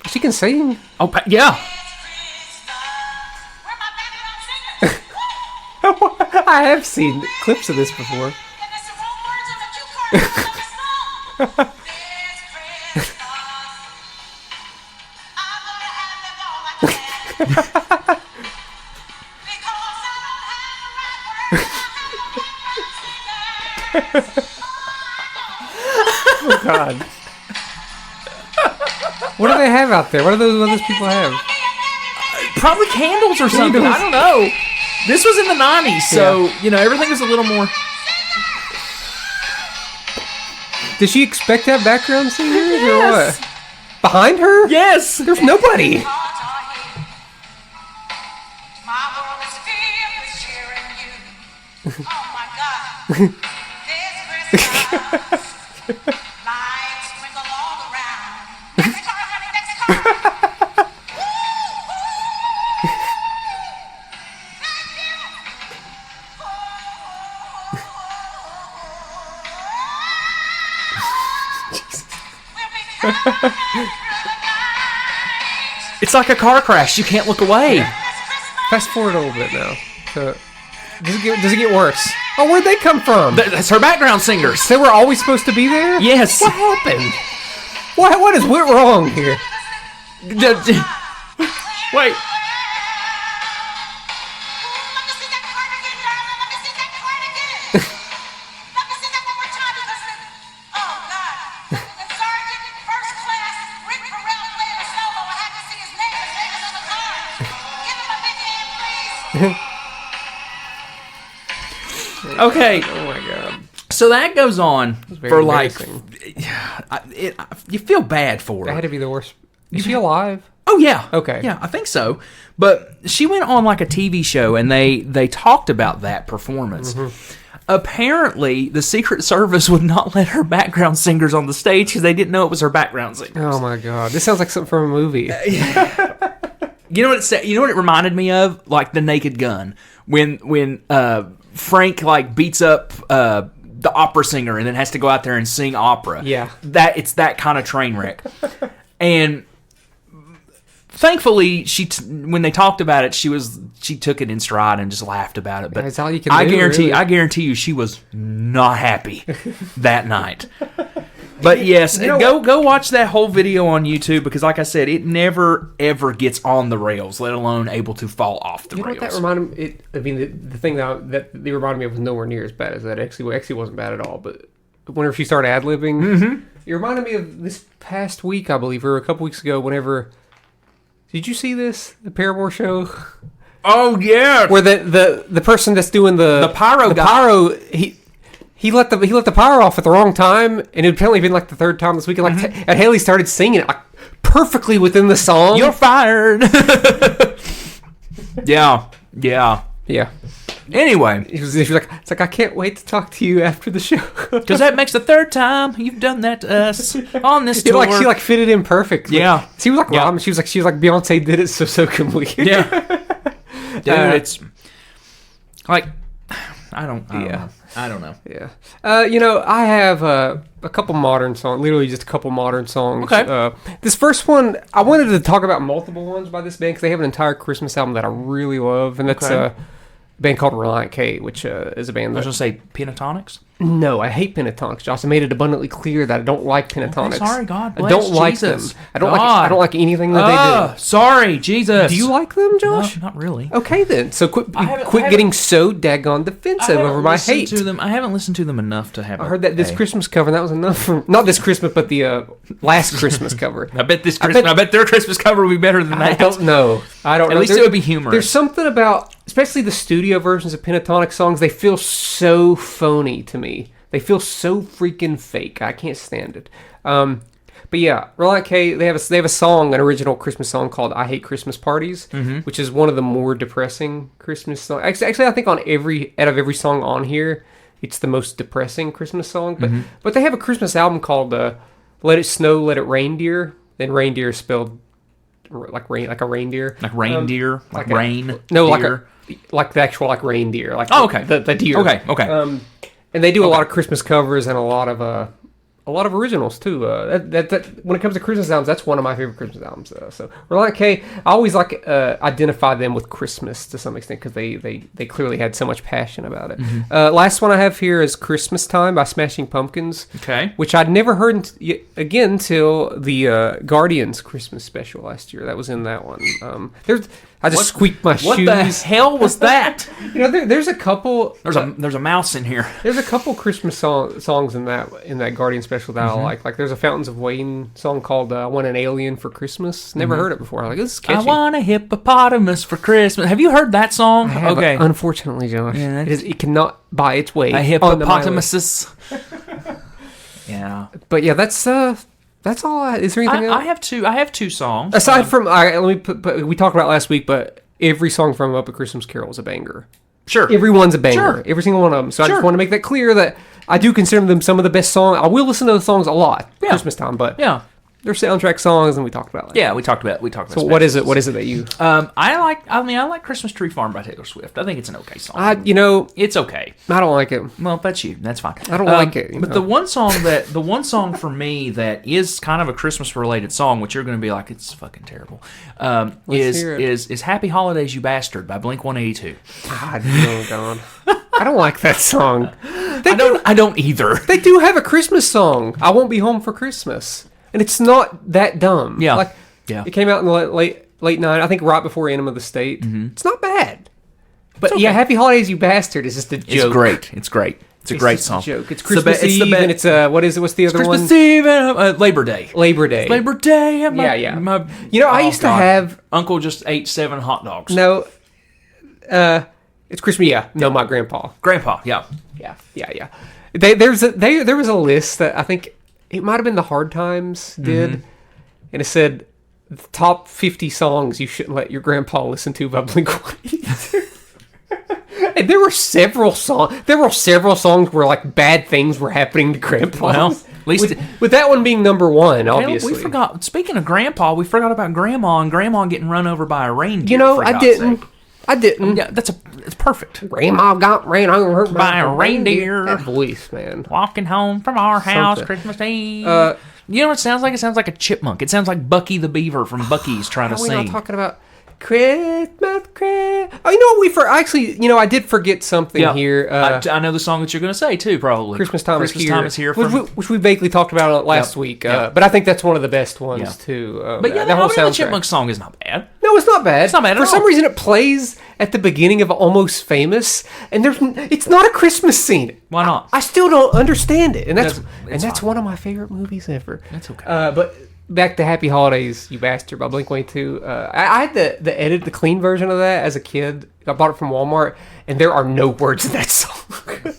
She can sing. Oh, yeah. I have seen clips of this before. Oh God! What do they have out there? What do those people have? Probably candles or something. I don't know. This was in the 90s, so everything was a little more. Did she expect to have background singers or Yes. what? Behind her? Yes. There's nobody. Oh my God. This Christmas, lights twinkle all around. Next car, honey, next car. Thank you. It's like a car crash. You can't look away. Fast forward a little bit now. So, does it get worse? Oh, where'd they come from? That's her background singers. They were always supposed to be there? Yes. What happened? What went wrong here? Wait. Okay. Oh my God. So that goes on for like, embarrassing. you feel bad for That her. had to be the worst. Is she alive? Oh yeah. Okay. Yeah, I think so. But she went on like a TV show and they talked about that performance. Mm-hmm. Apparently, the Secret Service would not let her background singers on the stage because they didn't know it was her background singers. Oh my God. This sounds like something from a movie. You know what it said? You know what it reminded me of? Like The Naked Gun, when Frank like beats up the opera singer and then has to go out there and sing opera. Yeah. It's that kind of train wreck. And thankfully, when they talked about it, she took it in stride and just laughed about it. But That's all you can I do, really. guarantee you, she was not happy that night. But yes, go watch that whole video on YouTube because, like I said, it never ever gets on the rails, let alone able to fall off the You know rails. what that reminded me? The thing that they reminded me of was nowhere near as bad as that. Actually wasn't bad at all. But whenever she started ad libbing, it reminded me of this past week, I believe, or a couple weeks ago. Whenever did you see this? The Paramore show. Oh yeah, Where the person that's doing the pyro guy. pyro he let the pyro off at the wrong time, and it had apparently been like the third time this week. And and Haley started singing it like perfectly within the song. You're fired. Yeah. Anyway, She was like, it's like I can't wait to talk to you after the show because that makes the third time you've done that to us on this tour. she fitted in perfectly. Yeah. she was like Yeah. she was like Beyonce did it, so can we? Yeah. Dude, it's like I don't know. I don't know. Yeah. I have a couple modern songs, literally just a couple modern songs. Okay. This first one, I wanted to talk about multiple ones by this band because they have an entire Christmas album that I really love, and that's a band called Reliant K, which is a band I that... was going to say Pentatonics? No, I hate Pentatonics, Josh. I made it abundantly clear that I don't like Pentatonics. Okay, sorry, God bless. I don't like them. Jesus. I don't like anything that they do. Sorry, Jesus. Do you like them, Josh? No, not really. Okay, then. So quit I haven't- getting so daggone defensive over my hate. To them. I haven't listened to them enough to have. I heard that this Christmas cover, and that was enough for... Not this Christmas, but the last Christmas cover. I bet their Christmas cover would be better than that. I don't know. At least it would be humorous. There's something about, especially the studio versions of Pentatonic songs, they feel so phony to me. They feel so freaking fake. I can't stand it. But yeah, Reliant K, they have a song, an original Christmas song called "I Hate Christmas Parties," which is one of the more depressing Christmas songs. Actually, I think out of every song on here, it's the most depressing Christmas song. But they have a Christmas album called "Let It Snow, Let It Reindeer." Then reindeer is spelled like a reindeer, like reindeer, like rain. No, deer. like the actual reindeer. Like okay, the deer. Okay. And they do a lot of Christmas covers and a lot of originals too. That when it comes to Christmas albums, that's one of my favorite Christmas albums. So Reliant K, I always identify them with Christmas to some extent because they clearly had so much passion about it. Last one I have here is "Christmas Time" by Smashing Pumpkins. Okay, which I'd never heard again till the Guardians Christmas special last year. That was in that one. I just squeaked my shoes. What the hell was that? There's a couple. There's a mouse in here. There's a couple Christmas songs in that Guardian special that I like. Like there's a Fountains of Wayne song called "I Want an Alien for Christmas." Never heard it before. Like this is catchy. I want a hippopotamus for Christmas. Have you heard that song? I have, okay. Unfortunately, Josh, it cannot buy its way. A hippopotamus. Yeah. But yeah, that's all. Is there anything else? I have two songs. Aside from, we talked about last week, but every song from Up a Christmas Carol is a banger. Sure. Everyone's a banger. Sure. Every single one of them. So I just want to make that clear that I do consider them some of the best songs. I will listen to the songs a lot Christmas time, but they're soundtrack songs, and we talked about that. Yeah, we talked about. So what is it? What is it that you? I like "Christmas Tree Farm" by Taylor Swift. I think it's an okay song. It's okay. I don't like it. Well, that's you. That's fine. I don't like it. But the one song for me that is kind of a Christmas related song, which you're going to be like, it's fucking terrible, is "Happy Holidays, You Bastard" by Blink-182. God, no, God. I don't like that song. I don't either. They do have a Christmas song. "I Won't Be Home for Christmas." And it's not that dumb. Yeah. It came out in the late 90s, I think right before Enema of the State. It's not bad. But okay. "Happy Holidays, You Bastard" is just a joke. It's great. It's a great song. A joke. It's Christmas Eve, and it's what is it? What's the other one? Christmas Eve and Labor Day. Labor Day. Yeah. I used to have... Uncle just ate 7 hot dogs. No. It's Christmas. Yeah. No, my grandpa. Yeah. Yeah. There was a list that I think... It might have been the Hard Times did, and it said the top 50 songs you shouldn't let your grandpa listen to by Blink-182. And there were several songs where like bad things were happening to grandpa. Well, at least with that one being number one, obviously. We forgot. Speaking of grandpa, we forgot about grandma and grandma getting run over by a reindeer. I didn't. Yeah, it's perfect. Grandma got ran over by a reindeer. That voice, man. Walking home from our house Christmas Eve. You know what it sounds like? It sounds like a chipmunk. It sounds like Bucky the Beaver from Bucky's trying to sing. We're not talking about Christmas. Oh, you know what? I did forget something here. I know the song that you're going to say too, probably. Christmas Time is Here. From... Which we vaguely talked about last week. But I think that's one of the best ones too. But yeah, the Chipmunk song is not bad. No, it's not bad. It's not bad For some reason, it plays at the beginning of Almost Famous, and it's not a Christmas scene. Why not? I still don't understand it, and that's one of my favorite movies ever. That's okay. But back to "Happy Holidays, You Bastard" by Blink-182. I had the clean version of that as a kid. I bought it from Walmart, and there are no words in that song.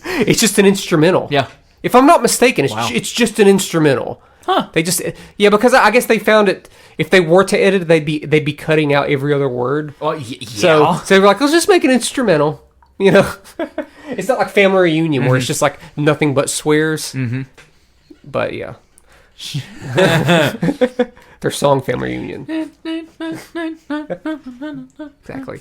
It's just an instrumental. Yeah. If I'm not mistaken, it's just an instrumental. Huh. They just because I guess they found it. If they were to edit, they'd be cutting out every other word. Well, yeah. So they were like, let's just make an instrumental. It's not like Family Reunion where it's just like nothing but swears. Mm-hmm. But yeah. Their song Family Reunion. Exactly.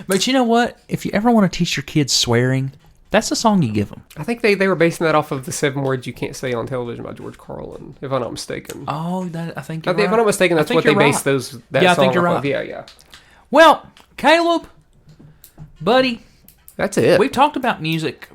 But you know what? If you ever want to teach your kids swearing, That's the song you give them. I think they were basing that off of the 7 words you can't say on television by George Carlin, if I'm not mistaken. Oh, I think you're If I'm not mistaken, that's what they based that yeah, song I think you're off right. of. Yeah. Well, Caleb, buddy, That's it. we've talked about music.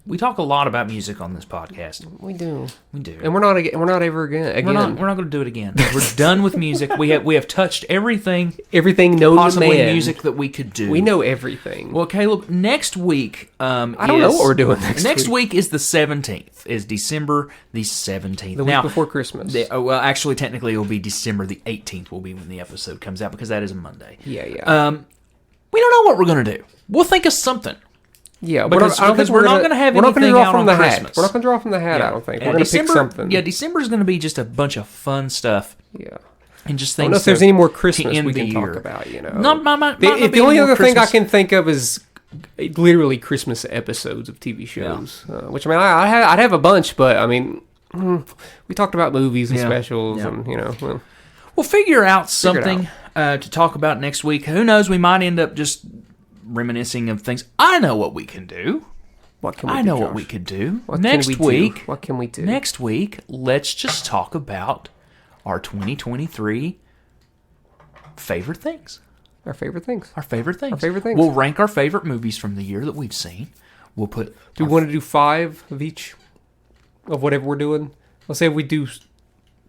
We talk a lot about music on this podcast. We do. And we're not ever again. We're not going to do it again. We're done with music. We have touched everything known possibly to man. music that we could do. We know everything. Well, Caleb, next week I don't know what we're doing next week is the 17th. Is December the 17th. The week before Christmas. Well, actually, technically, it will be December the 18th will be when the episode comes out because that is a Monday. Yeah. We don't know what we're going to do. We'll think of something. Yeah, because we're not going to have anything out on Christmas. We're not going to draw from the hat, Yeah. I don't think. We're going to pick something. Yeah, December is going to be just a bunch of fun stuff. Yeah. And just I things. don't know if there's any more Christmas end we the can talk year. about, you know. The The only other thing I can think of is literally Christmas episodes of TV shows. Which, I mean, I'd have a bunch, but, I mean, we talked about movies and specials and, you know. Well, we'll figure out something to talk about next week. Who knows? We might end up just reminiscing of things. I know what we can do. What can we I do, know Josh? what we could do. What next can we week. do? What can we do? Next week, let's just talk about our 2023 favorite things. Our favorite things. Our favorite things. Our favorite things. We'll rank our favorite movies from the year that we've seen. We'll put. Do we want to do 5 of each of whatever we're doing? Let's say we do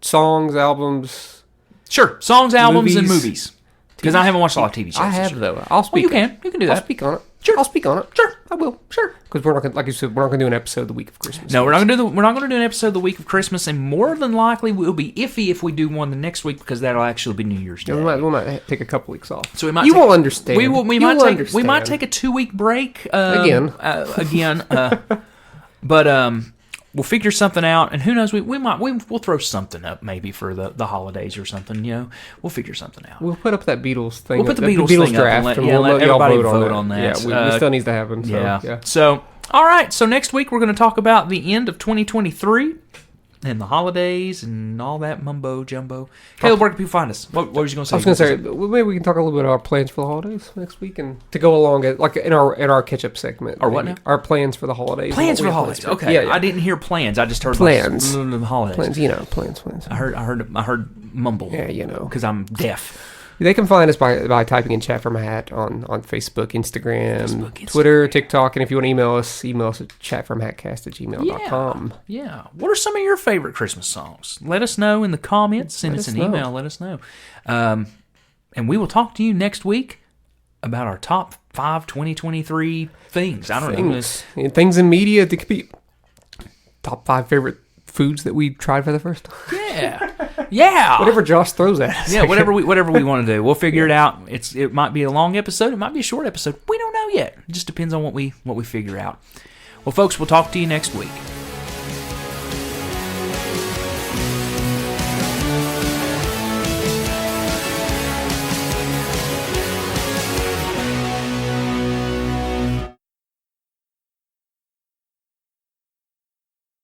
songs, albums. Sure, songs, albums, and Movies. movies. Because I haven't watched a lot of TV shows. I this have year. though. I'll speak. Well, you can do that. I'll speak on it. Sure. I'll speak on it. Sure. I will. Sure. Because we're not gonna, like you said, we're not going to do an episode the week of Christmas. No, we're not going to do an episode the week of Christmas, and more than likely we'll be iffy if we do one the next week because that'll actually be New Year's Day. Yeah, we might take a couple weeks off. So we might. You won't understand. We might take. understand. We might take a 2-week break Again. But we'll figure something out, and who knows? We'll throw something up maybe for the holidays or something. You know, we'll figure something out. We'll put up that Beatles thing. We'll put the Beatles thing draft, up and and we'll let y'all everybody vote on that. Yeah, we still needs to happen. So, yeah. So, all right. So next week we're going to talk about the end of 2023 and the holidays and all that mumbo jumbo. Caleb, where can people find us? What was you going to say? I was going to say, well, maybe we can talk a little bit about our plans for the holidays next week, and to go along like in our catch-up segment. Or what now? Our plans for the holidays. Plans for the holidays. Okay. Yeah. I didn't hear plans. I just heard Plans. Like, the holidays. Plans. You know, plans. I heard mumble. Yeah, you know, because I'm deaf. They can find us by typing in Chat From a Hat on Facebook, Instagram, Twitter, TikTok, and if you want to email us at chatfromhatcast@gmail.com. Yeah. What are some of your favorite Christmas songs? Let us know in the comments. Send us an email. Let us know. And we will talk to you next week about our top 5 2023 things. I don't know. And things in media that could be top 5 favorite foods that we tried for the first time. Yeah. Yeah. Whatever Josh throws at us. Yeah, whatever we want to do. We'll figure it out. It might be a long episode, it might be a short episode. We don't know yet. It just depends on what we figure out. Well, folks, we'll talk to you next week.